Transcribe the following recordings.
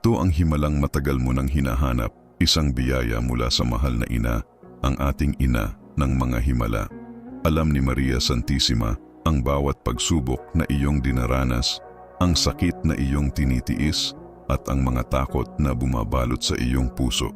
Ito ang himalang matagal mo nang hinahanap, isang biyaya mula sa mahal na ina, ang ating ina ng mga himala. Alam ni Maria Santissima ang bawat pagsubok na iyong dinaranas, ang sakit na iyong tinitiis, at ang mga takot na bumabalot sa iyong puso.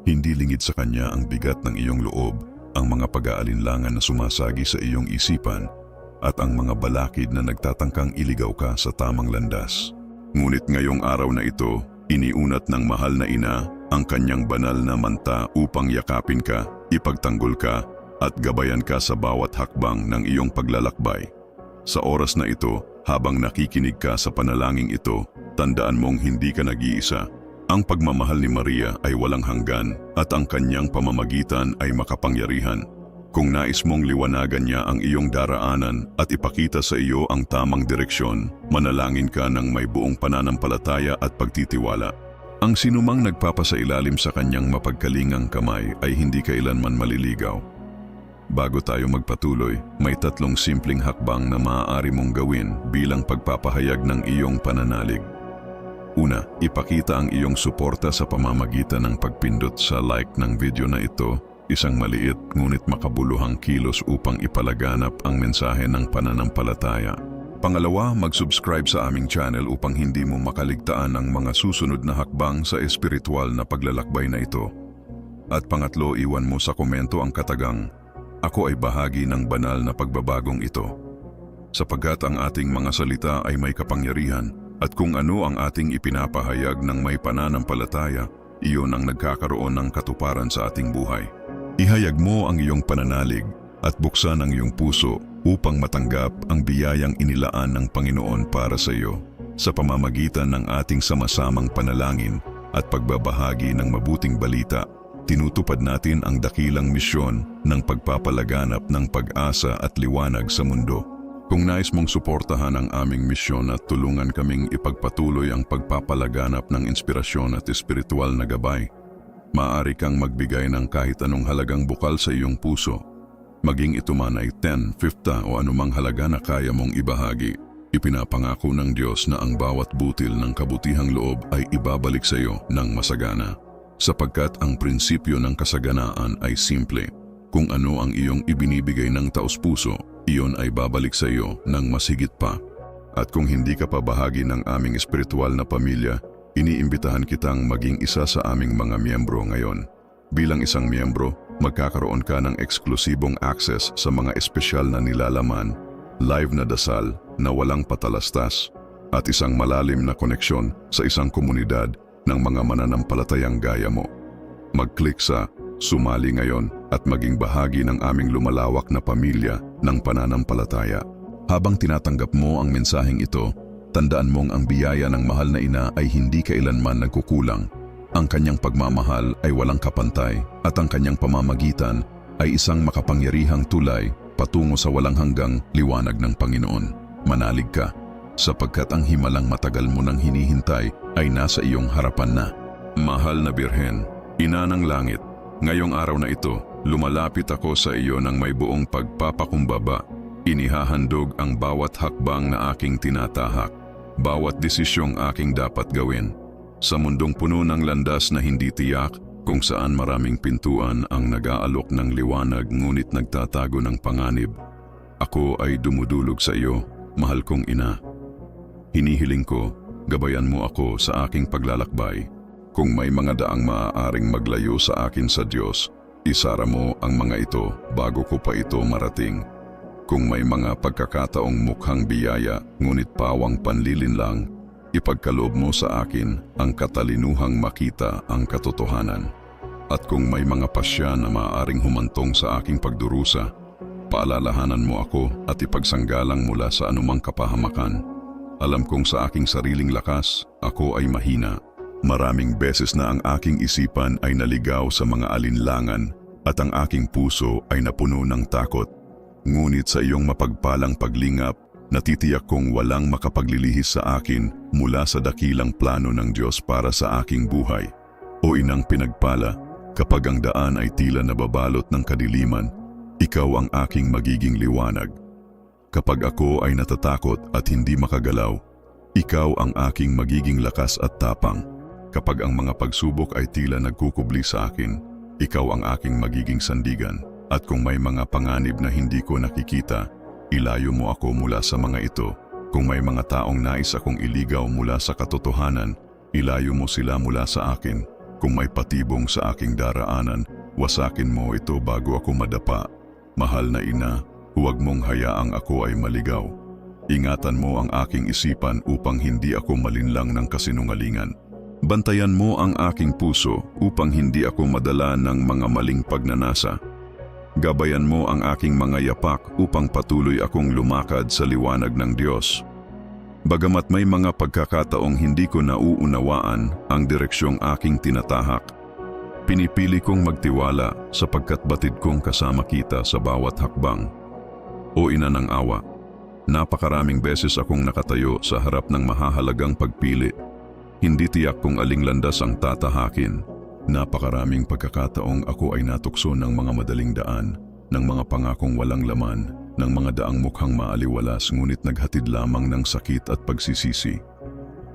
Hindi lingid sa kanya ang bigat ng iyong loob, ang mga pag-aalinlangan na sumasagi sa iyong isipan, at ang mga balakid na nagtatangkang iligaw ka sa tamang landas. Ngunit ngayong araw na ito, iniunat ng mahal na ina ang kanyang banal na manta upang yakapin ka, ipagtanggol ka, at gabayan ka sa bawat hakbang ng iyong paglalakbay. Sa oras na ito, habang nakikinig ka sa panalangin ito, tandaan mong hindi ka nag-iisa. Ang pagmamahal ni Maria ay walang hanggan at ang kanyang pamamagitan ay makapangyarihan. Kung nais mong liwanagan niya ang iyong daraanan at ipakita sa iyo ang tamang direksyon, manalangin ka ng may buong pananampalataya at pagtitiwala. Ang sinumang nagpapasailalim sa kanyang mapagkalingang kamay ay hindi kailanman maliligaw. Bago tayo magpatuloy, may 3 simpleng hakbang na maaari mong gawin bilang pagpapahayag ng iyong pananalig. Una, ipakita ang iyong suporta sa pamamagitan ng pagpindot sa like ng video na ito, isang maliit ngunit makabuluhang kilos upang ipalaganap ang mensahe ng pananampalataya. Pangalawa, mag-subscribe sa aming channel upang hindi mo makaligtaan ang mga susunod na hakbang sa espiritual na paglalakbay na ito. At pangatlo, iwan mo sa komento ang katagang, "Ako ay bahagi ng banal na pagbabagong ito." Sapagkat ang ating mga salita ay may kapangyarihan, at kung ano ang ating ipinapahayag ng may pananampalataya, iyon ang nagkakaroon ng katuparan sa ating buhay. Ihayag mo ang iyong pananalig at buksan ang iyong puso upang matanggap ang biyayang inilaan ng Panginoon para sa iyo. Sa pamamagitan ng ating sama-samang panalangin at pagbabahagi ng mabuting balita, tinutupad natin ang dakilang misyon ng pagpapalaganap ng pag-asa at liwanag sa mundo. Kung nais mong suportahan ang aming misyon at tulungan kaming ipagpatuloy ang pagpapalaganap ng inspirasyon at espiritual na gabay, maaari kang magbigay ng kahit anong halagang bukal sa iyong puso. Maging ito man ay 10, 50 o anumang halaga na kaya mong ibahagi. Ipinapangako ng Diyos na ang bawat butil ng kabutihang loob ay ibabalik sa iyo ng masagana. Sapagkat ang prinsipyo ng kasaganaan ay simple. Kung ano ang iyong ibinibigay ng taos-puso, iyon ay babalik sa iyo ng mas higit pa. At kung hindi ka pa bahagi ng aming espiritual na pamilya, iniimbitahan kitang maging isa sa aming mga miyembro ngayon. Bilang isang miyembro, magkakaroon ka ng eksklusibong access sa mga espesyal na nilalaman, live na dasal na walang patalastas, at isang malalim na koneksyon sa isang komunidad ng mga mananampalatayang gaya mo. Mag-click sa "Sumali ngayon" at maging bahagi ng aming lumalawak na pamilya ng pananampalataya. Habang tinatanggap mo ang mensaheng ito, tandaan mong ang biyaya ng mahal na ina ay hindi kailanman nagkukulang. Ang kanyang pagmamahal ay walang kapantay at ang kanyang pamamagitan ay isang makapangyarihang tulay patungo sa walang hanggang liwanag ng Panginoon. Manalig ka, sapagkat ang himalang matagal mo nang hinihintay ay nasa iyong harapan na. Mahal na Birhen, Ina ng Langit, ngayong araw na ito, lumalapit ako sa iyo ng may buong pagpapakumbaba. Inihahandog ang bawat hakbang na aking tinatahak, bawat desisyong aking dapat gawin. Sa mundong puno ng landas na hindi tiyak, kung saan maraming pintuan ang nag-aalok ng liwanag ngunit nagtatago ng panganib, ako ay dumudulog sa iyo, mahal kong ina. Hinihiling ko, gabayan mo ako sa aking paglalakbay. Kung may mga daang maaaring maglayo sa akin sa Diyos, isara mo ang mga ito bago ko pa ito marating. Kung may mga pagkakataong mukhang biyaya ngunit pawang panlilinlang, ipagkaloob mo sa akin ang katalinuhang makita ang katotohanan. At kung may mga pasya na maaaring humantong sa aking pagdurusa, paalalahanan mo ako at ipagsanggalang mula sa anumang kapahamakan. Alam kong sa aking sariling lakas, ako ay mahina. Maraming beses na ang aking isipan ay naligaw sa mga alinlangan at ang aking puso ay napuno ng takot. Ngunit sa iyong mapagpalang paglingap, natitiyak kong walang makapaglilihis sa akin mula sa dakilang plano ng Diyos para sa aking buhay. O Inang pinagpala, kapag ang daan ay tila nababalot ng kadiliman, ikaw ang aking magiging liwanag. Kapag ako ay natatakot at hindi makagalaw, ikaw ang aking magiging lakas at tapang. Kapag ang mga pagsubok ay tila nagkukubli sa akin, ikaw ang aking magiging sandigan. At kung may mga panganib na hindi ko nakikita, ilayo mo ako mula sa mga ito. Kung may mga taong nais akong iligaw mula sa katotohanan, ilayo mo sila mula sa akin. Kung may patibong sa aking daraanan, wasakin mo ito bago ako madapa. Mahal na ina, huwag mong hayaang ako ay maligaw. Ingatan mo ang aking isipan upang hindi ako malinlang ng kasinungalingan. Bantayan mo ang aking puso upang hindi ako madala ng mga maling pagnanasa. Gabayan mo ang aking mga yapak upang patuloy akong lumakad sa liwanag ng Diyos. Bagamat may mga pagkakataong hindi ko nauunawaan ang direksyong aking tinatahak, pinipili kong magtiwala sapagkat batid kong kasama kita sa bawat hakbang. O Ina ng awa, napakaraming beses akong nakatayo sa harap ng mahahalagang pagpili. Hindi tiyak kung aling landas ang tatahakin. Napakaraming pagkakataong ako ay natukso ng mga madaling daan, ng mga pangakong walang laman, ng mga daang mukhang maaliwalas ngunit naghatid lamang ng sakit at pagsisisi.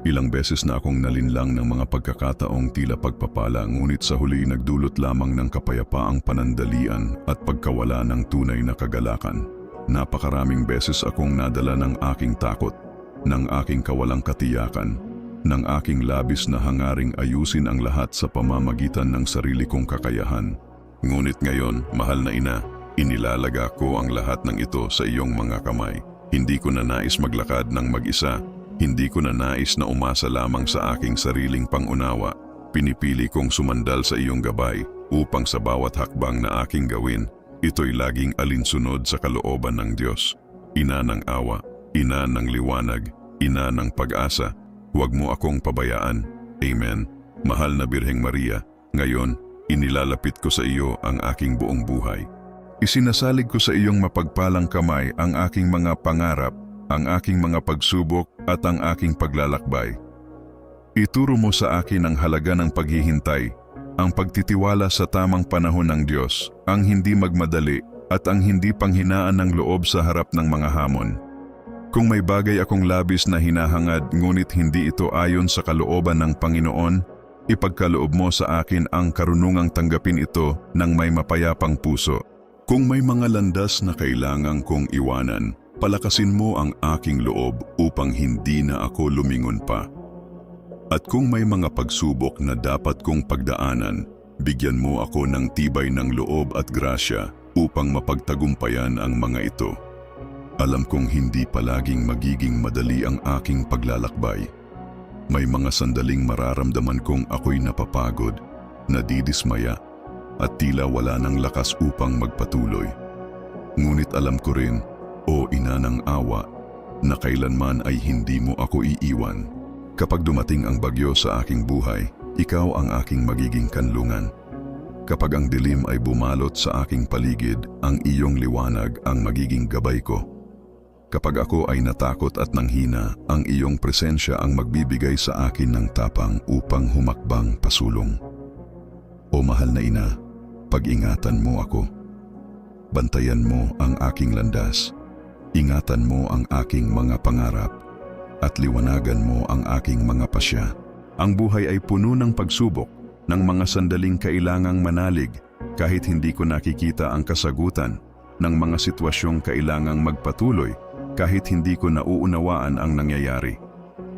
Ilang beses na akong nalinlang ng mga pagkakataong tila pagpapala ngunit sa huli nagdulot lamang ng kapayapaang panandalian at pagkawala ng tunay na kagalakan. Napakaraming beses akong nadala ng aking takot, ng aking kawalang katiyakan, ng aking labis na hangaring ayusin ang lahat sa pamamagitan ng sarili kong kakayahan. Ngunit ngayon, mahal na ina, inilalaga ko ang lahat ng ito sa iyong mga kamay. Hindi ko na nais maglakad ng mag-isa. Hindi ko na nais na umasa lamang sa aking sariling pangunawa. Pinipili kong sumandal sa iyong gabay upang sa bawat hakbang na aking gawin, ito'y laging alinsunod sa kalooban ng Diyos. Ina ng awa, ina ng liwanag, ina ng pag-asa, huwag mo akong pabayaan. Amen. Mahal na Birheng Maria, ngayon, inilalapit ko sa iyo ang aking buong buhay. Isinasalig ko sa iyong mapagpalang kamay ang aking mga pangarap, ang aking mga pagsubok at ang aking paglalakbay. Ituro mo sa akin ang halaga ng paghihintay, ang pagtitiwala sa tamang panahon ng Diyos, ang hindi magmadali at ang hindi panghinaan ng loob sa harap ng mga hamon. Kung may bagay akong labis na hinahangad ngunit hindi ito ayon sa kalooban ng Panginoon, ipagkaloob mo sa akin ang karunungang tanggapin ito ng may mapayapang puso. Kung may mga landas na kailangang kong iwanan, palakasin mo ang aking loob upang hindi na ako lumingon pa. At kung may mga pagsubok na dapat kong pagdaanan, bigyan mo ako ng tibay ng loob at grasya upang mapagtagumpayan ang mga ito. Alam kong hindi palaging magiging madali ang aking paglalakbay. May mga sandaling mararamdaman kong ako'y napapagod, nadidismaya, at tila wala ng lakas upang magpatuloy. Ngunit alam ko rin, O Ina ng awa, na kailanman ay hindi mo ako iiwan. Kapag dumating ang bagyo sa aking buhay, ikaw ang aking magiging kanlungan. Kapag ang dilim ay bumalot sa aking paligid, ang iyong liwanag ang magiging gabay ko. Kapag ako ay natakot at nanghina, ang iyong presensya ang magbibigay sa akin ng tapang upang humakbang pasulong. O mahal na ina, pag-ingatan mo ako. Bantayan mo ang aking landas. Ingatan mo ang aking mga pangarap. At liwanagan mo ang aking mga pasya. Ang buhay ay puno ng pagsubok, ng mga sandaling kailangang manalig kahit hindi ko nakikita ang kasagutan, ng mga sitwasyong kailangang magpatuloy kahit hindi ko nauunawaan ang nangyayari.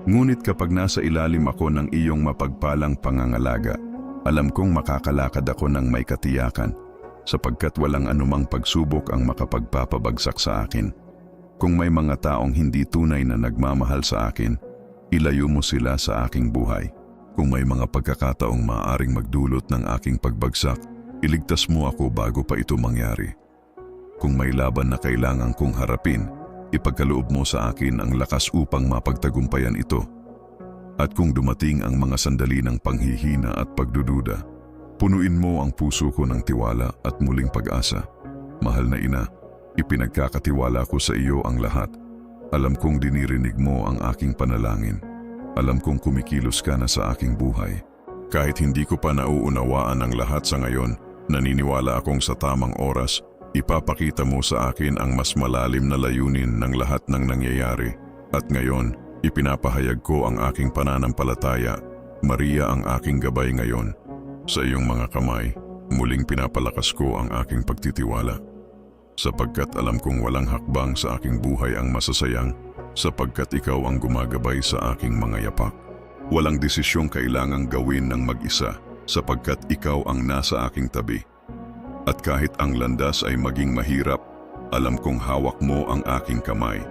Ngunit kapag nasa ilalim ako ng iyong mapagpalang pangangalaga, alam kong makakalakad ako ng may katiyakan, sapagkat walang anumang pagsubok ang makapagpapabagsak sa akin. Kung may mga taong hindi tunay na nagmamahal sa akin, ilayo mo sila sa aking buhay. Kung may mga pagkakataong maaaring magdulot ng aking pagbagsak, iligtas mo ako bago pa ito mangyari. Kung may laban na kailangan kong harapin, ipagkaloob mo sa akin ang lakas upang mapagtagumpayan ito. At kung dumating ang mga sandali ng panghihina at pagdududa, punuin mo ang puso ko ng tiwala at muling pag-asa. Mahal na ina, ipinagkakatiwala ko sa iyo ang lahat. Alam kong dinirinig mo ang aking panalangin. Alam kong kumikilos ka na sa aking buhay. Kahit hindi ko pa nauunawaan ang lahat sa ngayon, naniniwala akong sa tamang oras, ipapakita mo sa akin ang mas malalim na layunin ng lahat ng nangyayari. At ngayon, ipinapahayag ko ang aking pananampalataya. Maria, ang aking gabay ngayon. Sa iyong mga kamay, muling pinapalakas ko ang aking pagtitiwala. Sapagkat alam kong walang hakbang sa aking buhay ang masasayang, sapagkat ikaw ang gumagabay sa aking mga yapak. Walang desisyong kailangang gawin ng mag-isa, sapagkat ikaw ang nasa aking tabi. At kahit ang landas ay maging mahirap, alam kong hawak mo ang aking kamay.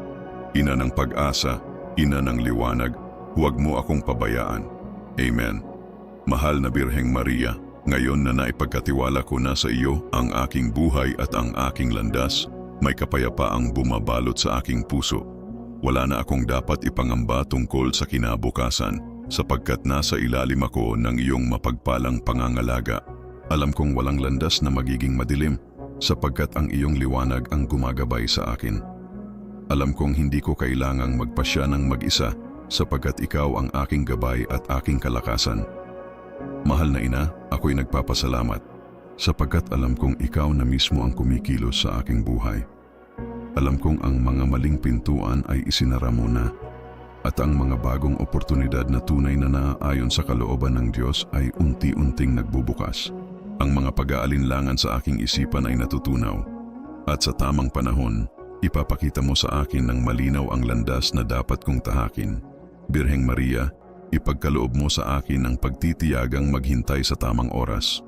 Ina ng pag-asa, ina ng liwanag, huwag mo akong pabayaan. Amen. Mahal na Birheng Maria, ngayon na naipagkatiwala ko na sa iyo ang aking buhay at ang aking landas, may kapayapaang bumabalot sa aking puso. Wala na akong dapat ipangamba tungkol sa kinabukasan, sapagkat nasa ilalim ako ng iyong mapagpalang pangangalaga. Alam kong walang landas na magiging madilim, sapagkat ang iyong liwanag ang gumagabay sa akin. Alam kong hindi ko kailangang magpasya ng mag-isa, sapagkat ikaw ang aking gabay at aking kalakasan. Mahal na ina, ako'y nagpapasalamat, sapagkat alam kong ikaw na mismo ang kumikilos sa aking buhay. Alam kong ang mga maling pintuan ay isinara mo na, at ang mga bagong oportunidad na tunay na naaayon sa kalooban ng Diyos ay unti-unting nagbubukas. Ang mga pag-aalinlangan sa aking isipan ay natutunaw, at sa tamang panahon, ipapakita mo sa akin ng malinaw ang landas na dapat kong tahakin. Birheng Maria, ipagkaloob mo sa akin ang pagtitiyagang maghintay sa tamang oras.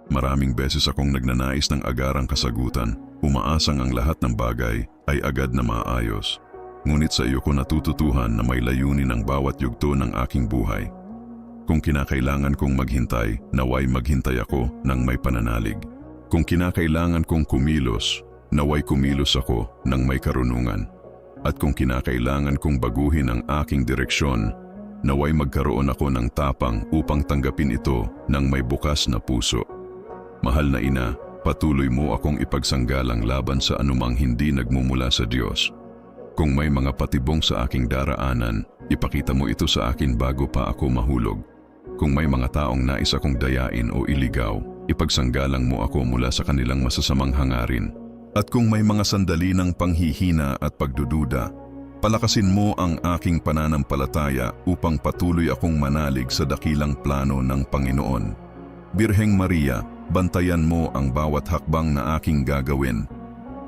Maraming beses akong nagnanais ng agarang kasagutan, umaasang ang lahat ng bagay ay agad na maayos. Ngunit sa iyo ko natututuhan na may layunin ang bawat yugto ng aking buhay. Kung kinakailangan kong maghintay, naway maghintay ako ng may pananalig. Kung kinakailangan kong kumilos, naway kumilos ako ng may karunungan. At kung kinakailangan kong baguhin ang aking direksyon, naway magkaroon ako ng tapang upang tanggapin ito ng may bukas na puso. Mahal na ina, patuloy mo akong ipagsanggalang laban sa anumang hindi nagmumula sa Diyos. Kung may mga patibong sa aking daraanan, ipakita mo ito sa akin bago pa ako mahulog. Kung may mga taong nais akong dayain o iligaw, ipagsanggalang mo ako mula sa kanilang masasamang hangarin. At kung may mga sandali ng panghihina at pagdududa, palakasin mo ang aking pananampalataya upang patuloy akong manalig sa dakilang plano ng Panginoon. Birheng Maria, bantayan mo ang bawat hakbang na aking gagawin,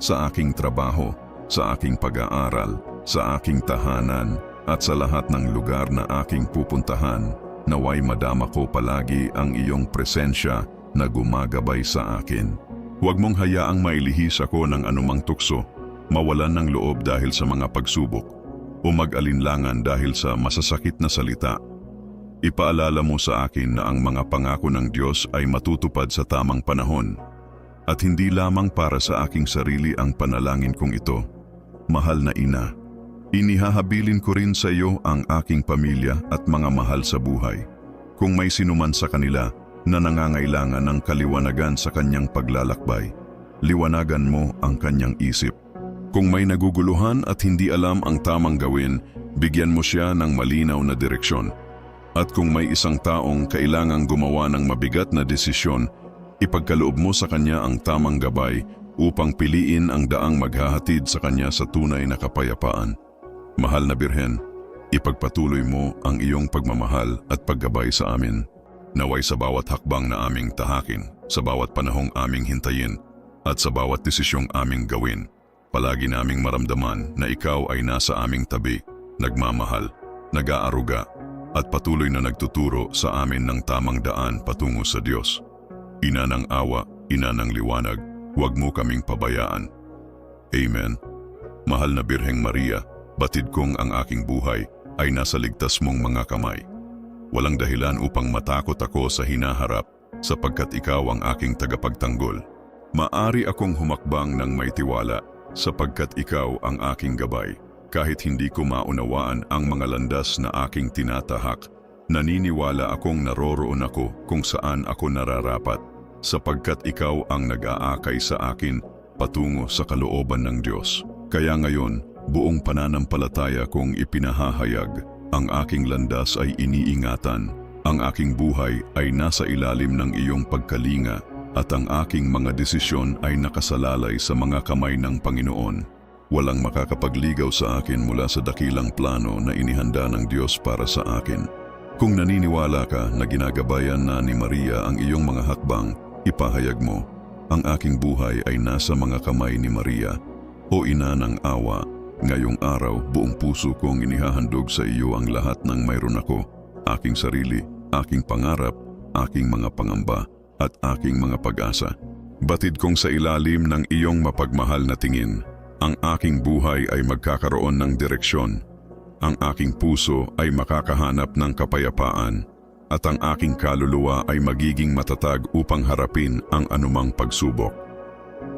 sa aking trabaho, sa aking pag-aaral, sa aking tahanan, at sa lahat ng lugar na aking pupuntahan, naway madama ko palagi ang iyong presensya na gumagabay sa akin. Huwag mong hayaang mailihis ako ng anumang tukso, mawalan ng loob dahil sa mga pagsubok, o mag-alinlangan dahil sa masasakit na salita. Ipaalala mo sa akin na ang mga pangako ng Diyos ay matutupad sa tamang panahon, at hindi lamang para sa aking sarili ang panalangin kong ito. Mahal na ina, inihahabilin ko rin sa iyo ang aking pamilya at mga mahal sa buhay. Kung may sinuman sa kanila na nangangailangan ng kaliwanagan sa kanyang paglalakbay, liwanagan mo ang kanyang isip. Kung may naguguluhan at hindi alam ang tamang gawin, bigyan mo siya ng malinaw na direksyon. At kung may isang taong kailangang gumawa ng mabigat na desisyon, ipagkaloob mo sa kanya ang tamang gabay upang piliin ang daang maghahatid sa kanya sa tunay na kapayapaan. Mahal na Birhen, ipagpatuloy mo ang iyong pagmamahal at paggabay sa amin. Naway sa bawat hakbang na aming tahakin, sa bawat panahong aming hintayin, at sa bawat desisyong aming gawin, palagi naming maramdaman na ikaw ay nasa aming tabi, nagmamahal, nag-aaruga, at patuloy na nagtuturo sa amin ng tamang daan patungo sa Diyos. Ina ng awa, ina ng liwanag, huwag mo kaming pabayaan. Amen. Mahal na Birheng Maria, batid kong ang aking buhay ay nasa ligtas mong mga kamay. Walang dahilan upang matakot ako sa hinaharap, sapagkat ikaw ang aking tagapagtanggol. Maari akong humakbang ng may tiwala, sapagkat ikaw ang aking gabay. Kahit hindi ko maunawaan ang mga landas na aking tinatahak, naniniwala akong naroroon ako kung saan ako nararapat, sapagkat ikaw ang nag-aakay sa akin patungo sa kalooban ng Diyos. Kaya ngayon, buong pananampalataya kong ipinahahayag, ang aking landas ay iniingatan, ang aking buhay ay nasa ilalim ng iyong pagkalinga, at ang aking mga desisyon ay nakasalalay sa mga kamay ng Panginoon. Walang makakapagligaw sa akin mula sa dakilang plano na inihanda ng Diyos para sa akin. Kung naniniwala ka na ginagabayan na ni Maria ang iyong mga hakbang, ipahayag mo, ang aking buhay ay nasa mga kamay ni Maria. O Ina ng awa, ngayong araw buong puso kong inihahandog sa iyo ang lahat ng mayroon ako, aking sarili, aking pangarap, aking mga pangamba, at aking mga pag-asa. Batid kong sa ilalim ng iyong mapagmahal na tingin, ang aking buhay ay magkakaroon ng direksyon. Ang aking puso ay makakahanap ng kapayapaan at ang aking kaluluwa ay magiging matatag upang harapin ang anumang pagsubok.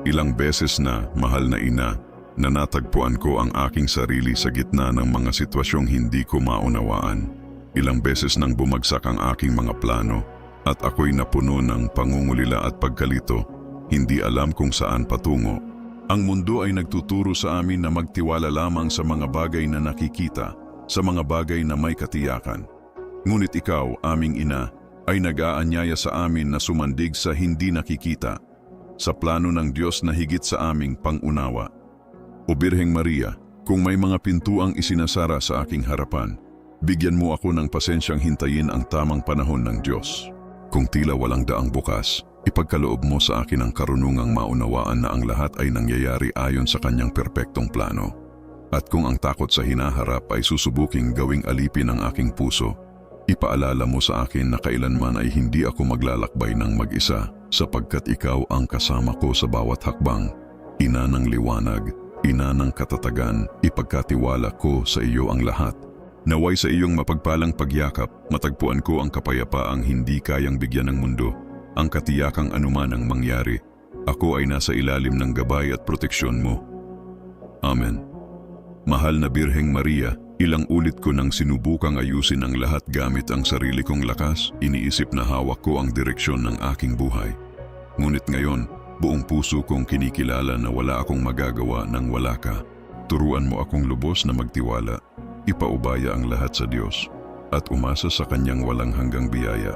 Ilang beses na, mahal na ina, na natagpuan ko ang aking sarili sa gitna ng mga sitwasyong hindi ko maunawaan. Ilang beses nang bumagsak ang aking mga plano at ako'y napuno ng pangungulila at pagkalito, hindi alam kung saan patungo. Ang mundo ay nagtuturo sa amin na magtiwala lamang sa mga bagay na nakikita, sa mga bagay na may katiyakan. Ngunit ikaw, aming ina, ay nag-aanyaya sa amin na sumandig sa hindi nakikita, sa plano ng Diyos na higit sa aming pangunawa. O Birheng Maria, kung may mga pintuang isinasara sa aking harapan, bigyan mo ako ng pasensyang hintayin ang tamang panahon ng Diyos. Kung tila walang daang bukas, ipagkaloob mo sa akin ang karunungang maunawaan na ang lahat ay nangyayari ayon sa kanyang perpektong plano. At kung ang takot sa hinaharap ay susubuking gawing alipin ang aking puso, ipaalala mo sa akin na kailanman ay hindi ako maglalakbay ng mag-isa sapagkat ikaw ang kasama ko sa bawat hakbang. Ina ng liwanag, ina ng katatagan, ipagkatiwala ko sa iyo ang lahat. Naway sa iyong mapagpalang pagyakap, matagpuan ko ang kapayapaang hindi kayang bigyan ng mundo. Ang katiyakang anuman ang mangyari, ako ay nasa ilalim ng gabay at proteksyon mo. Amen. Mahal na Birheng Maria, ilang ulit ko nang sinubukang ayusin ang lahat gamit ang sarili kong lakas, iniisip na hawak ko ang direksyon ng aking buhay. Ngunit ngayon, buong puso kong kinikilala na wala akong magagawa nang wala ka. Turuan mo akong lubos na magtiwala, ipaubaya ang lahat sa Diyos, at umasa sa Kanyang walang hanggang biyaya.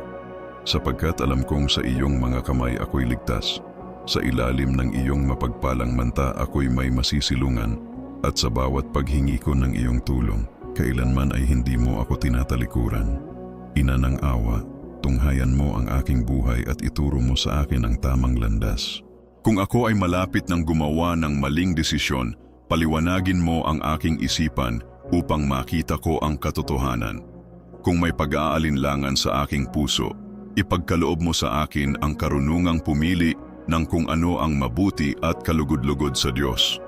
Sapagkat alam kong sa iyong mga kamay ako'y ligtas, sa ilalim ng iyong mapagpalang manta ako'y may masisilungan, at sa bawat paghingi ko ng iyong tulong, kailanman ay hindi mo ako tinatalikuran. Ina ng awa, tunghayan mo ang aking buhay at ituro mo sa akin ang tamang landas. Kung ako ay malapit ng gumawa ng maling desisyon, paliwanagin mo ang aking isipan upang makita ko ang katotohanan. Kung may pag-aalinlangan sa aking puso, ipagkaloob mo sa akin ang karunungang pumili ng kung ano ang mabuti at kalugod-lugod sa Diyos.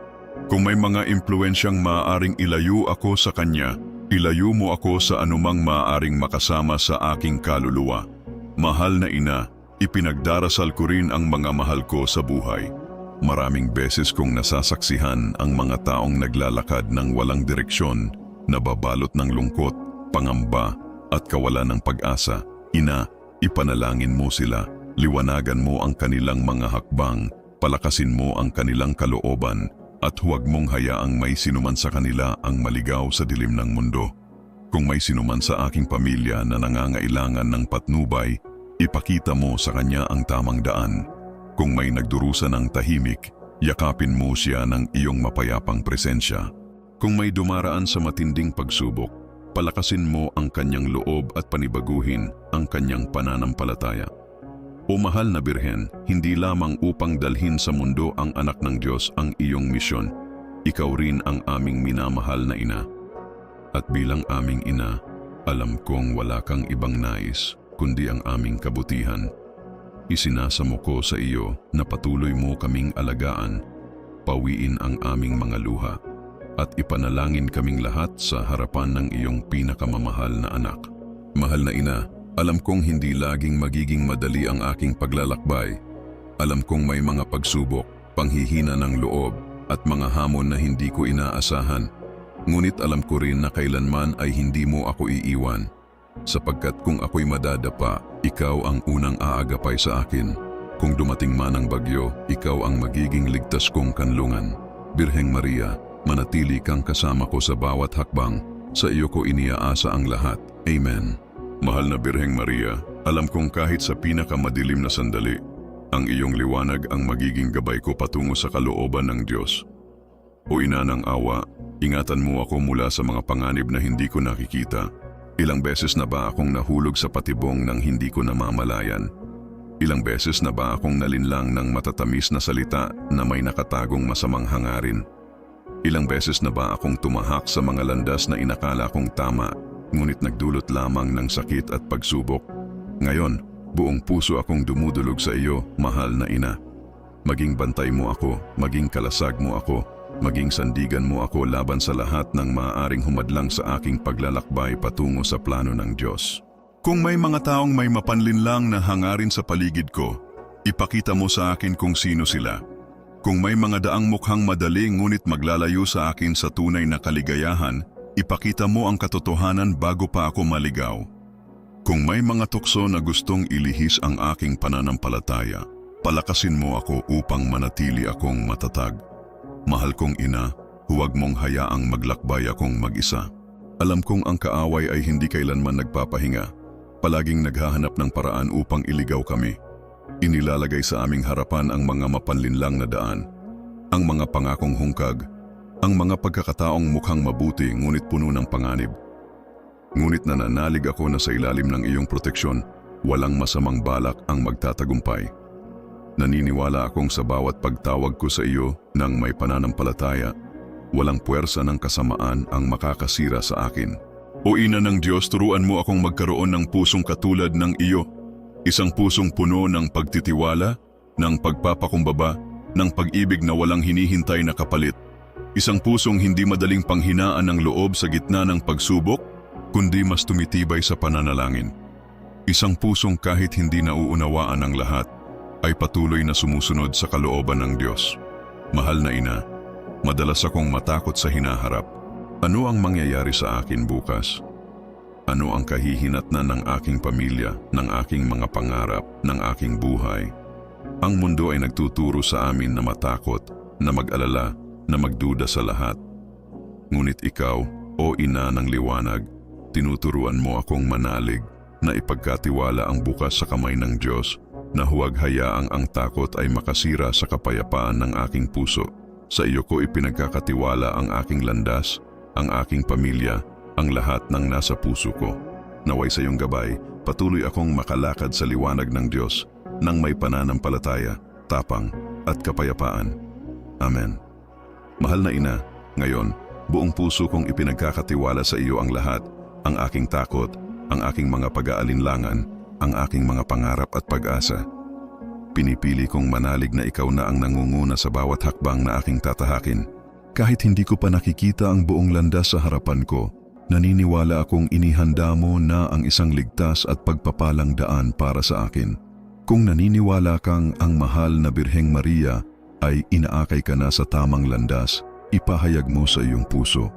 Kung may mga impluensyang maaaring ilayo ako sa Kanya, ilayo mo ako sa anumang maaaring makasama sa aking kaluluwa. Mahal na ina, ipinagdarasal ko rin ang mga mahal ko sa buhay. Maraming beses kong nasasaksihan ang mga taong naglalakad ng walang direksyon, nababalot ng lungkot, pangamba at kawalan ng pag-asa. Ina, ipanalangin mo sila, liwanagan mo ang kanilang mga hakbang, palakasin mo ang kanilang kalooban, at huwag mong hayaang may sinuman sa kanila ang maligaw sa dilim ng mundo. Kung may sinuman sa aking pamilya na nangangailangan ng patnubay, ipakita mo sa kanya ang tamang daan. Kung may nagdurusa ng tahimik, yakapin mo siya ng iyong mapayapang presensya. Kung may dumaraan sa matinding pagsubok, palakasin mo ang kanyang loob at panibaguhin ang kanyang pananampalataya. O mahal na Birhen, hindi lamang upang dalhin sa mundo ang anak ng Diyos ang iyong misyon, ikaw rin ang aming minamahal na ina. At bilang aming ina, alam kong wala kang ibang nais, kundi ang aming kabutihan. Isinasamo ko sa iyo na patuloy mo kaming alagaan, pawiin ang aming mga luha, at ipanalangin kaming lahat sa harapan ng iyong pinakamamahal na anak. Mahal na ina, alam kong hindi laging magiging madali ang aking paglalakbay. Alam kong may mga pagsubok, panghihina ng loob, at mga hamon na hindi ko inaasahan. Ngunit alam ko rin na kailanman ay hindi mo ako iiwan. Sapagkat kung ako'y madadapa, ikaw ang unang aagapay sa akin. Kung dumating man ang bagyo, ikaw ang magiging ligtas kong kanlungan. Birheng Maria, manatili kang kasama ko sa bawat hakbang. Sa iyo ko iniaasa ang lahat. Amen. Mahal na Birheng Maria, alam kong kahit sa pinakamadilim na sandali, ang iyong liwanag ang magiging gabay ko patungo sa kalooban ng Diyos. O ina ng awa, ingatan mo ako mula sa mga panganib na hindi ko nakikita. Ilang beses na ba akong nahulog sa patibong nang hindi ko namamalayan? Ilang beses na ba akong nalinlang ng matatamis na salita na may nakatagong masamang hangarin? Ilang beses na ba akong tumahak sa mga landas na inakala kong tama, ngunit nagdulot lamang ng sakit at pagsubok? Ngayon, buong puso akong dumudulog sa iyo, mahal na ina. Maging bantay mo ako, maging kalasag mo ako, maging sandigan mo ako laban sa lahat ng maaaring humadlang sa aking paglalakbay patungo sa plano ng Diyos. Kung may mga taong may mapanlinlang na hangarin sa paligid ko, ipakita mo sa akin kung sino sila. Kung may mga daang mukhang madali ngunit maglalayo sa akin sa tunay na kaligayahan, ipakita mo ang katotohanan bago pa ako maligaw. Kung may mga tukso na gustong ilihis ang aking pananampalataya, palakasin mo ako upang manatili akong matatag. Mahal kong ina, huwag mong hayaang maglakbay akong mag-isa. Alam kong ang kaaway ay hindi kailanman nagpapahinga. Palaging naghahanap ng paraan upang iligaw kami. Inilalagay sa aming harapan ang mga mapanlinlang na daan, ang mga pangakong hungkag, ang mga pagkakataong mukhang mabuti ngunit puno ng panganib. Ngunit nananalig ako na sa ilalim ng iyong proteksyon, walang masamang balak ang magtatagumpay. Naniniwala akong sa bawat pagtawag ko sa iyo ng may pananampalataya, walang puwersa ng kasamaan ang makakasira sa akin. O Ina ng Diyos, turuan mo akong magkaroon ng pusong katulad ng iyo. Isang pusong puno ng pagtitiwala, ng pagpapakumbaba, ng pag-ibig na walang hinihintay na kapalit. Isang pusong hindi madaling panghinaan ng loob sa gitna ng pagsubok, kundi mas tumitibay sa pananalangin. Isang pusong kahit hindi nauunawaan ng lahat, ay patuloy na sumusunod sa kalooban ng Diyos. Mahal na ina, madalas akong matakot sa hinaharap. Ano ang mangyayari sa akin bukas? Ano ang kahihinatnan ng aking pamilya, ng aking mga pangarap, ng aking buhay? Ang mundo ay nagtuturo sa amin na matakot, na mag-alala, na magduda sa lahat. Ngunit ikaw, o ina ng liwanag, tinuturuan mo akong manalig, na ipagkatiwala ang bukas sa kamay ng Diyos, na huwag hayaang ang takot ay makasira sa kapayapaan ng aking puso. Sa iyo ko ipinagkakatiwala ang aking landas, ang aking pamilya, ang lahat ng nasa puso ko. Naway sa iyong gabay, patuloy akong makalakad sa liwanag ng Diyos nang may pananampalataya, tapang at kapayapaan. Amen. Mahal na ina, ngayon, buong puso kong ipinagkakatiwala sa iyo ang lahat, ang aking takot, ang aking mga pag-aalinlangan, ang aking mga pangarap at pag-asa. Pinipili kong manalig na ikaw na ang nangunguna sa bawat hakbang na aking tatahakin. Kahit hindi ko pa nakikita ang buong landas sa harapan ko, naniniwala akong inihanda mo na ang isang ligtas at pagpapalang daan para sa akin. Kung naniniwala kang ang mahal na Birheng Maria ay inaakay ka na sa tamang landas, ipahayag mo sa iyong puso,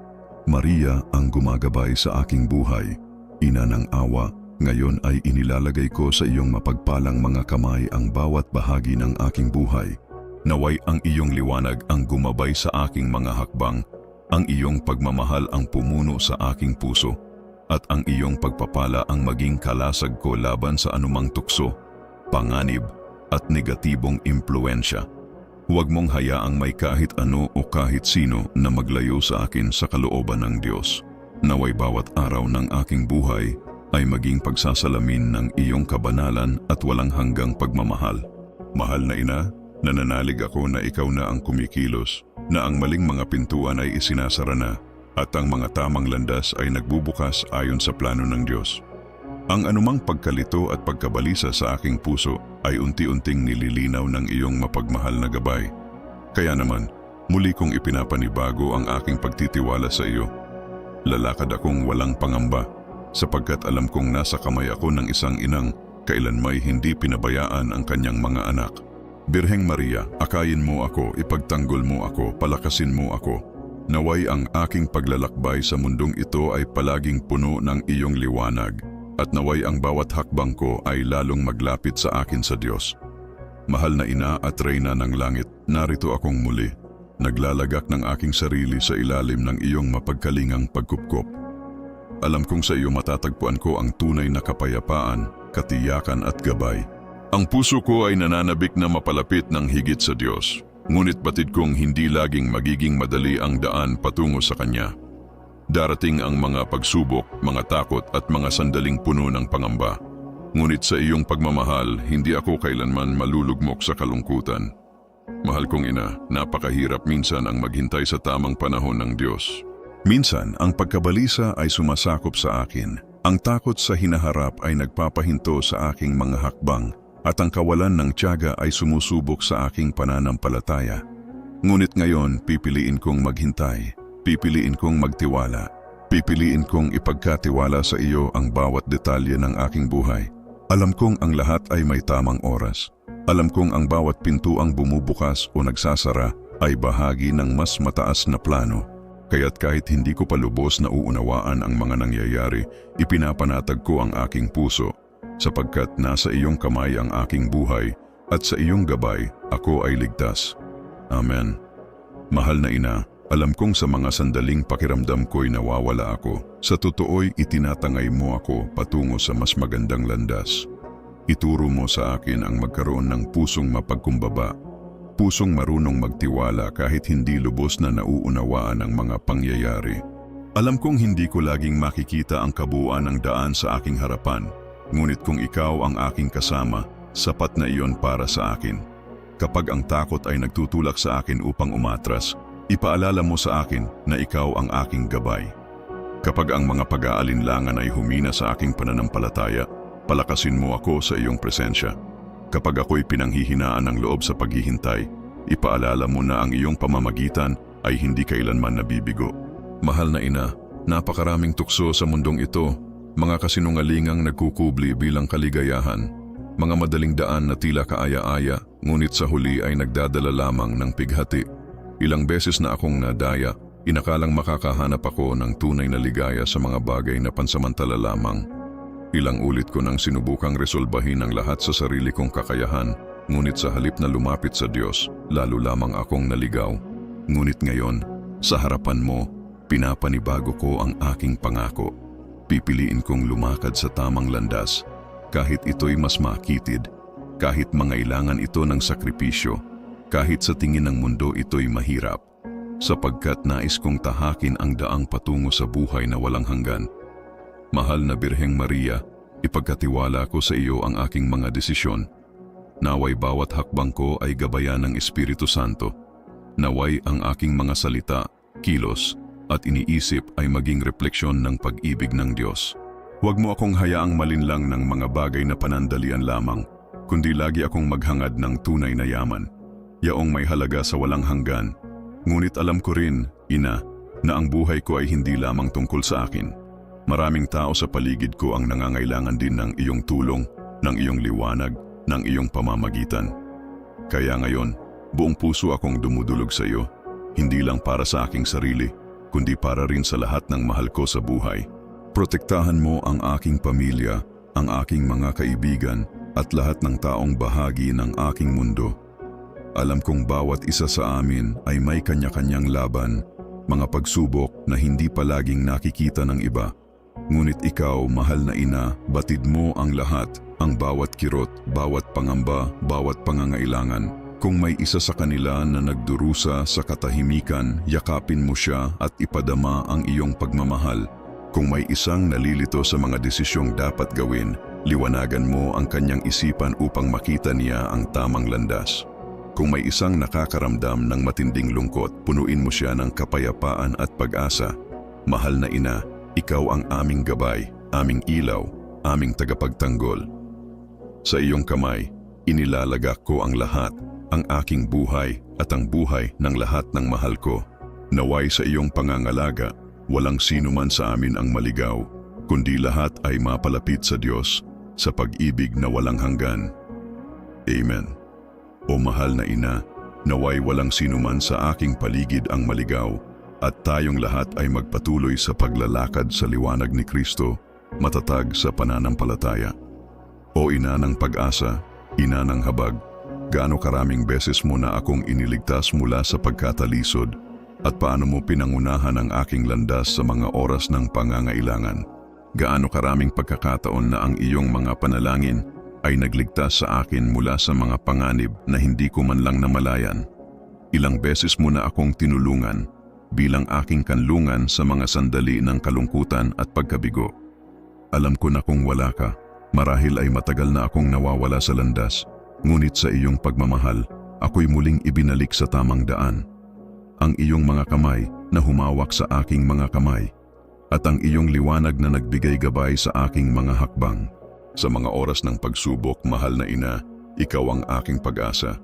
Maria ang gumagabay sa aking buhay, ina ng awa, ngayon ay inilalagay ko sa iyong mapagpalang mga kamay ang bawat bahagi ng aking buhay. Naway ang iyong liwanag ang gumabay sa aking mga hakbang, ang iyong pagmamahal ang pumuno sa aking puso, at ang iyong pagpapala ang maging kalasag ko laban sa anumang tukso, panganib, at negatibong impluensya. Huwag mong hayaang may kahit ano o kahit sino na maglayo sa akin sa kalooban ng Diyos. Naway bawat araw ng aking buhay ay maging pagsasalamin ng iyong kabanalan at walang hanggang pagmamahal. Mahal na ina, nananalig ako na ikaw na ang kumikilos, na ang maling mga pintuan ay isinasara na, at ang mga tamang landas ay nagbubukas ayon sa plano ng Diyos. Ang anumang pagkalito at pagkabalisa sa aking puso ay unti-unting nililinaw ng iyong mapagmahal na gabay. Kaya naman, muli kong ipinapanibago ang aking pagtitiwala sa iyo. Lalakad akong walang pangamba, sapagkat alam kong nasa kamay ako ng isang inang kailanmay hindi pinabayaan ang kanyang mga anak. Birheng Maria, akayin mo ako, ipagtanggol mo ako, palakasin mo ako. Naway ang aking paglalakbay sa mundong ito ay palaging puno ng iyong liwanag, at naway ang bawat hakbang ko ay lalong maglapit sa akin sa Diyos. Mahal na ina at reyna ng langit, narito akong muli, naglalagak ng aking sarili sa ilalim ng iyong mapagkalingang pagkupkop. Alam kong sa iyo matatagpuan ko ang tunay na kapayapaan, katiyakan at gabay. Ang puso ko ay nananabik na mapalapit ng higit sa Diyos, ngunit batid kong hindi laging magiging madali ang daan patungo sa Kanya. Darating ang mga pagsubok, mga takot at mga sandaling puno ng pangamba. Ngunit sa iyong pagmamahal, hindi ako kailanman malulugmok sa kalungkutan. Mahal kong ina, napakahirap minsan ang maghintay sa tamang panahon ng Diyos. Minsan, ang pagkabalisa ay sumasakop sa akin. Ang takot sa hinaharap ay nagpapahinto sa aking mga hakbang at ang kawalan ng tiyaga ay sumusubok sa aking pananampalataya. Ngunit ngayon, pipiliin kong maghintay, pipiliin kong magtiwala, pipiliin kong ipagkatiwala sa iyo ang bawat detalye ng aking buhay. Alam kong ang lahat ay may tamang oras. Alam kong ang bawat pintuang bumubukas o nagsasara ay bahagi ng mas mataas na plano. Kaya't kahit hindi ko pa lubos na uunawaan ang mga nangyayari, ipinapanatag ko ang aking puso, sapagkat nasa iyong kamay ang aking buhay at sa iyong gabay ako ay ligtas. Amen. Mahal na ina, alam kong sa mga sandaling pakiramdam ko'y nawawala ako. Sa totoo'y itinatangay mo ako patungo sa mas magandang landas. Ituro mo sa akin ang magkaroon ng pusong mapagkumbaba, pusong marunong magtiwala kahit hindi lubos na nauunawaan ang mga pangyayari. Alam kong hindi ko laging makikita ang kabuuan ng daan sa aking harapan, ngunit kung ikaw ang aking kasama, sapat na iyon para sa akin. Kapag ang takot ay nagtutulak sa akin upang umatras, ipaalala mo sa akin na ikaw ang aking gabay. Kapag ang mga pag-aalinlangan ay humina sa aking pananampalataya, palakasin mo ako sa iyong presensya. Kapag ako'y pinanghihinaan ng loob sa paghihintay, ipaalala mo na ang iyong pamamagitan ay hindi kailanman nabibigo. Mahal na ina, napakaraming tukso sa mundong ito, mga kasinungalingang nagkukubli bilang kaligayahan, mga madaling daan na tila kaaya-aya, ngunit sa huli ay nagdadala lamang ng pighati. Ilang beses na akong nadaya, inakalang makakahanap ako ng tunay na ligaya sa mga bagay na pansamantala lamang. Ilang ulit ko nang sinubukang resolbahin ang lahat sa sarili kong kakayahan, ngunit sa halip na lumapit sa Diyos, lalo lamang akong naligaw. Ngunit ngayon, sa harapan mo, pinapanibago ko ang aking pangako. Pipiliin kong lumakad sa tamang landas, kahit ito'y mas makitid, kahit mangailangan ito ng sakripisyo, kahit sa tingin ng mundo ito'y mahirap, sapagkat nais kong tahakin ang daang patungo sa buhay na walang hanggan. Mahal na Birheng Maria, ipagkatiwala ko sa iyo ang aking mga desisyon. Naway bawat hakbang ko ay gabayan ng Espiritu Santo. Naway ang aking mga salita, kilos, at iniisip ay maging refleksyon ng pag-ibig ng Diyos. Huwag mo akong hayaang malinlang ng mga bagay na panandalian lamang, kundi lagi akong maghangad ng tunay na yaman. Yaong may halaga sa walang hanggan. Ngunit alam ko rin, ina, na ang buhay ko ay hindi lamang tungkol sa akin. Maraming tao sa paligid ko ang nangangailangan din ng iyong tulong, ng iyong liwanag, ng iyong pamamagitan. Kaya ngayon, buong puso akong dumudulog sa iyo, hindi lang para sa aking sarili, kundi para rin sa lahat ng mahal ko sa buhay. Protektahan mo ang aking pamilya, ang aking mga kaibigan, at lahat ng taong bahagi ng aking mundo. Alam kong bawat isa sa amin ay may kanya-kanyang laban, mga pagsubok na hindi palaging nakikita ng iba. Ngunit ikaw, mahal na ina, batid mo ang lahat, ang bawat kirot, bawat pangamba, bawat pangangailangan. Kung may isa sa kanila na nagdurusa sa katahimikan, yakapin mo siya at ipadama ang iyong pagmamahal. Kung may isang nalilito sa mga desisyong dapat gawin, liwanagan mo ang kanyang isipan upang makita niya ang tamang landas. Kung may isang nakakaramdam ng matinding lungkot, punuin mo siya ng kapayapaan at pag-asa. Mahal na ina, ikaw ang aming gabay, aming ilaw, aming tagapagtanggol. Sa iyong kamay, inilalagak ko ang lahat, ang aking buhay at ang buhay ng lahat ng mahal ko. Naway sa iyong pangangalaga, walang sino man sa amin ang maligaw, kundi lahat ay mapalapit sa Diyos, sa pag-ibig na walang hanggan. Amen. O mahal na ina, naway walang sino man sa aking paligid ang maligaw, at tayong lahat ay magpatuloy sa paglalakad sa liwanag ni Kristo, matatag sa pananampalataya. O ina ng pag-asa, ina ng habag, gaano karaming beses mo na akong iniligtas mula sa pagkatalisod, at paano mo pinangunahan ang aking landas sa mga oras ng pangangailangan. Gaano karaming pagkakataon na ang iyong mga panalangin ay nagligtas sa akin mula sa mga panganib na hindi ko man lang namalayan. Ilang beses mo na akong tinulungan, bilang aking kanlungan sa mga sandali ng kalungkutan at pagkabigo. Alam ko na kung wala ka, marahil ay matagal na akong nawawala sa landas, ngunit sa iyong pagmamahal, ako'y muling ibinalik sa tamang daan. Ang iyong mga kamay na humawak sa aking mga kamay, at ang iyong liwanag na nagbigay gabay sa aking mga hakbang. Sa mga oras ng pagsubok, mahal na ina, ikaw ang aking pag-asa.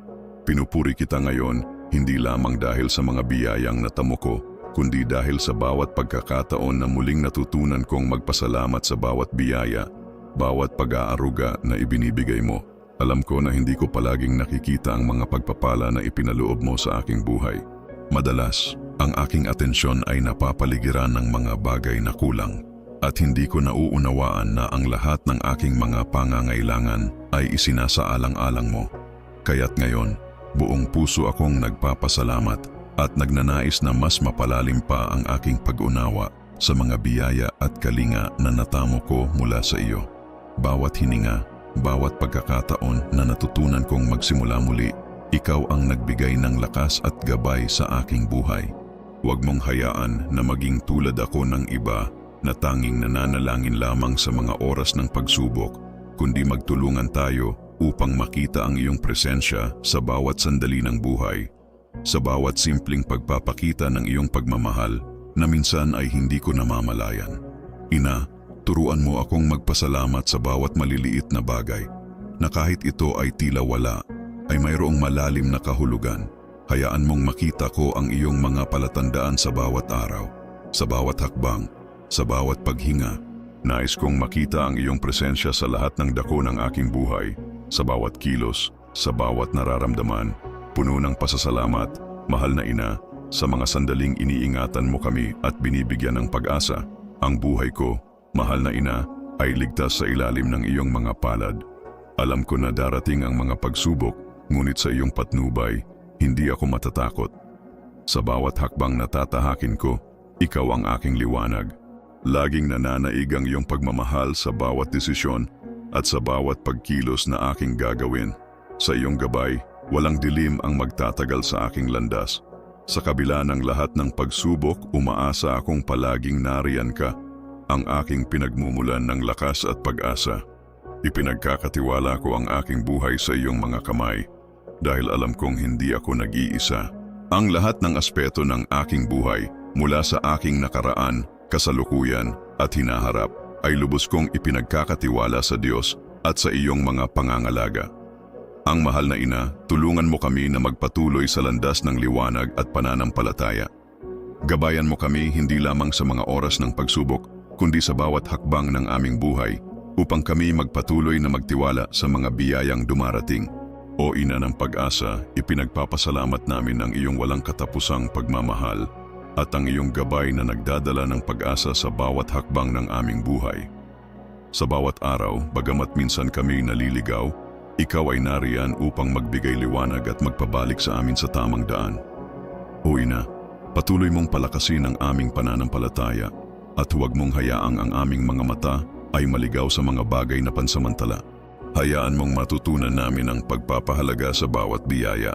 Pinupuri kita ngayon, hindi lamang dahil sa mga biyayang natamo ko, kundi dahil sa bawat pagkakataon na muling natutunan kong magpasalamat sa bawat biyaya, bawat pag-aaruga na ibinibigay mo. Alam ko na hindi ko palaging nakikita ang mga pagpapala na ipinaloob mo sa aking buhay. Madalas, ang aking atensyon ay napapaligiran ng mga bagay na kulang at hindi ko nauunawaan na ang lahat ng aking mga pangangailangan ay isinasaalang-alang mo. Kaya't ngayon, buong puso akong nagpapasalamat at nagnanais na mas mapalalim pa ang aking pag-unawa sa mga biyaya at kalinga na natamo ko mula sa iyo. Bawat hininga, bawat pagkakataon na natutunan kong magsimula muli, ikaw ang nagbigay ng lakas at gabay sa aking buhay. Huwag mong hayaan na maging tulad ako ng iba na tanging nananalangin lamang sa mga oras ng pagsubok, kundi magtulungan tayo upang makita ang iyong presensya sa bawat sandali ng buhay, sa bawat simpleng pagpapakita ng iyong pagmamahal na minsan ay hindi ko namamalayan. Ina, turuan mo akong magpasalamat sa bawat maliliit na bagay, na kahit ito ay tila wala, ay mayroong malalim na kahulugan. Hayaan mong makita ko ang iyong mga palatandaan sa bawat araw, sa bawat hakbang, sa bawat paghinga. Nais kong makita ang iyong presensya sa lahat ng dako ng aking buhay, sa bawat kilos, sa bawat nararamdaman. Puno ng pasasalamat, mahal na ina, sa mga sandaling iniingatan mo kami at binibigyan ng pag-asa. Ang buhay ko, mahal na ina, ay ligtas sa ilalim ng iyong mga palad. Alam ko na darating ang mga pagsubok, ngunit sa iyong patnubay, hindi ako matatakot. Sa bawat hakbang na tatahakin ko, ikaw ang aking liwanag. Laging nananaig ang iyong pagmamahal sa bawat desisyon at sa bawat pagkilos na aking gagawin. Sa iyong gabay, walang dilim ang magtatagal sa aking landas. Sa kabila ng lahat ng pagsubok, umaasa akong palaging nariyan ka, ang aking pinagmumulan ng lakas at pag-asa. Ipinagkakatiwala ko ang aking buhay sa iyong mga kamay, dahil alam kong hindi ako nag-iisa. Ang lahat ng aspeto ng aking buhay, mula sa aking nakaraan, kasalukuyan at hinaharap, ay lubos kong ipinagkakatiwala sa Diyos at sa iyong mga pangangalaga. Ang mahal na ina, tulungan mo kami na magpatuloy sa landas ng liwanag at pananampalataya. Gabayan mo kami hindi lamang sa mga oras ng pagsubok, kundi sa bawat hakbang ng aming buhay, upang kami magpatuloy na magtiwala sa mga biyayang dumarating. O ina ng pag-asa, ipinagpapasalamat namin ang iyong walang katapusang pagmamahal at ang iyong gabay na nagdadala ng pag-asa sa bawat hakbang ng aming buhay. Sa bawat araw, bagamat minsan kami naliligaw, ikaw ay nariyan upang magbigay liwanag at magpabalik sa amin sa tamang daan. O ina, patuloy mong palakasin ang aming pananampalataya at huwag mong hayaang ang aming mga mata ay maligaw sa mga bagay na pansamantala. Hayaan mong matutunan namin ang pagpapahalaga sa bawat biyaya,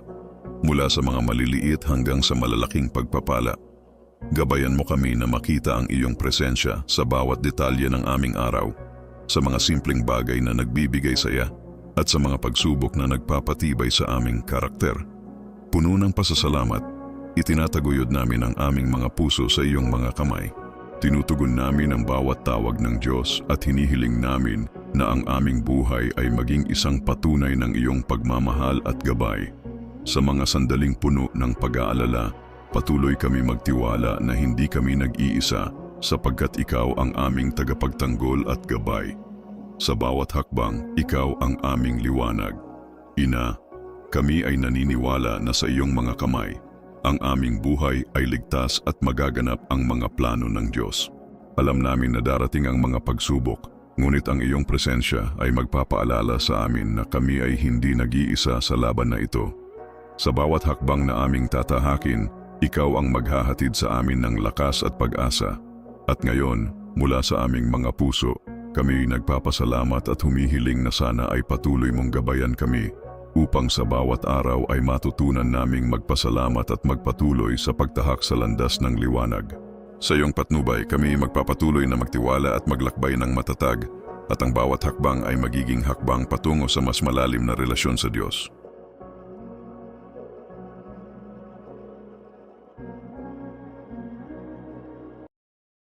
mula sa mga maliliit hanggang sa malalaking pagpapala. Gabayan mo kami na makita ang iyong presensya sa bawat detalye ng aming araw, sa mga simpleng bagay na nagbibigay saya, at sa mga pagsubok na nagpapatibay sa aming karakter. Puno ng pasasalamat, itinataguyod namin ang aming mga puso sa iyong mga kamay. Tinutugon namin ang bawat tawag ng Diyos at hinihiling namin na ang aming buhay ay maging isang patunay ng iyong pagmamahal at gabay. Sa mga sandaling puno ng pag-aalala, patuloy kami magtiwala na hindi kami nag-iisa sapagkat ikaw ang aming tagapagtanggol at gabay. Sa bawat hakbang, ikaw ang aming liwanag. Ina, kami ay naniniwala na sa iyong mga kamay, ang aming buhay ay ligtas at magaganap ang mga plano ng Diyos. Alam namin na darating ang mga pagsubok, ngunit ang iyong presensya ay magpapaalala sa amin na kami ay hindi nag-iisa sa laban na ito. Sa bawat hakbang na aming tatahakin, ikaw ang maghahatid sa amin ng lakas at pag-asa. At ngayon, mula sa aming mga puso, kami nagpapasalamat at humihiling na sana ay patuloy mong gabayan kami upang sa bawat araw ay matutunan naming magpasalamat at magpatuloy sa pagtahak sa landas ng liwanag. Sa iyong patnubay, kami magpapatuloy na magtiwala at maglakbay ng matatag at ang bawat hakbang ay magiging hakbang patungo sa mas malalim na relasyon sa Diyos.